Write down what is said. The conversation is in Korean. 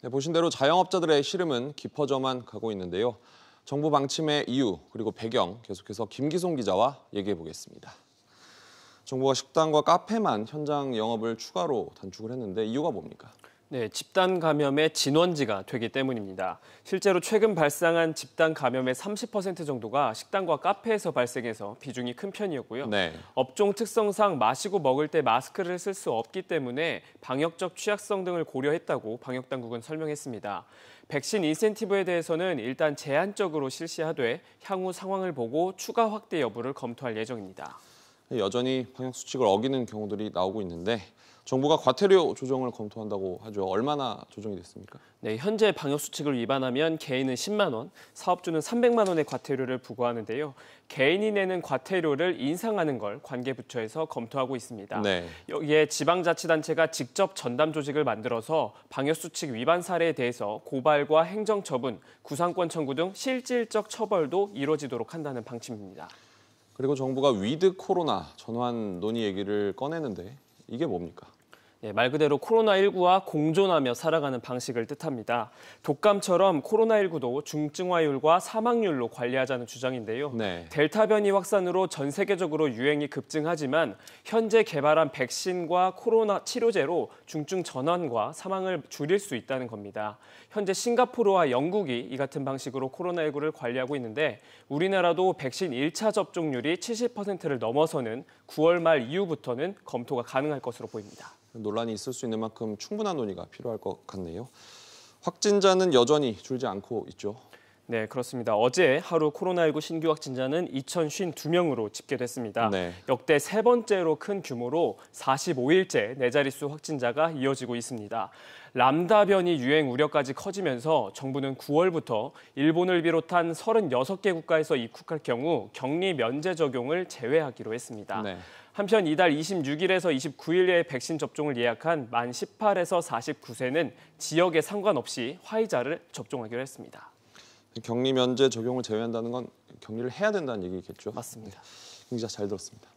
네, 보신 대로 자영업자들의 시름은 깊어져만 가고 있는데요. 정부 방침의 이유 그리고 배경 계속해서 김기송 기자와 얘기해 보겠습니다. 정부가 식당과 카페만 현장 영업을 추가로 단축을 했는데 이유가 뭡니까? 네, 집단 감염의 진원지가 되기 때문입니다. 실제로 최근 발생한 집단 감염의 30% 정도가 식당과 카페에서 발생해서 비중이 큰 편이었고요. 네. 업종 특성상 마시고 먹을 때 마스크를 쓸 수 없기 때문에 방역적 취약성 등을 고려했다고 방역당국은 설명했습니다. 백신 인센티브에 대해서는 일단 제한적으로 실시하되 향후 상황을 보고 추가 확대 여부를 검토할 예정입니다. 여전히 방역 수칙을 어기는 경우들이 나오고 있는데 정부가 과태료 조정을 검토한다고 하죠. 얼마나 조정이 됐습니까? 네, 현재 방역 수칙을 위반하면 개인은 10만 원, 사업주는 300만 원의 과태료를 부과하는데요. 개인이 내는 과태료를 인상하는 걸 관계부처에서 검토하고 있습니다. 네. 여기에 지방자치단체가 직접 전담 조직을 만들어서 방역 수칙 위반 사례에 대해서 고발과 행정처분, 구상권 청구 등 실질적 처벌도 이루어지도록 한다는 방침입니다. 그리고 정부가 위드 코로나 전환 논의 얘기를 꺼내는데 이게 뭡니까? 네, 말 그대로 코로나19와 공존하며 살아가는 방식을 뜻합니다. 독감처럼 코로나19도 중증화율과 사망률로 관리하자는 주장인데요. 네. 델타 변이 확산으로 전 세계적으로 유행이 급증하지만 현재 개발한 백신과 코로나 치료제로 중증 전환과 사망을 줄일 수 있다는 겁니다. 현재 싱가포르와 영국이 이 같은 방식으로 코로나19를 관리하고 있는데 우리나라도 백신 1차 접종률이 70%를 넘어서는 9월 말 이후부터는 검토가 가능할 것으로 보입니다. 논란이 있을 수 있는 만큼 충분한 논의가 필요할 것 같네요. 확진자는 여전히 줄지 않고 있죠. 네, 그렇습니다. 어제 하루 코로나19 신규 확진자는 2,052명으로 집계됐습니다. 네. 역대 세 번째로 큰 규모로 45일째 네 자릿수 확진자가 이어지고 있습니다. 람다 변이 유행 우려까지 커지면서 정부는 9월부터 일본을 비롯한 36개 국가에서 입국할 경우 격리 면제 적용을 제외하기로 했습니다. 네. 한편 이달 26일에서 29일에 백신 접종을 예약한 만 18에서 49세는 지역에 상관없이 화이자를 접종하기로 했습니다. 격리 면제 적용을 제외한다는 건 격리를 해야 된다는 얘기겠죠? 맞습니다. 김 기자 잘 들었습니다.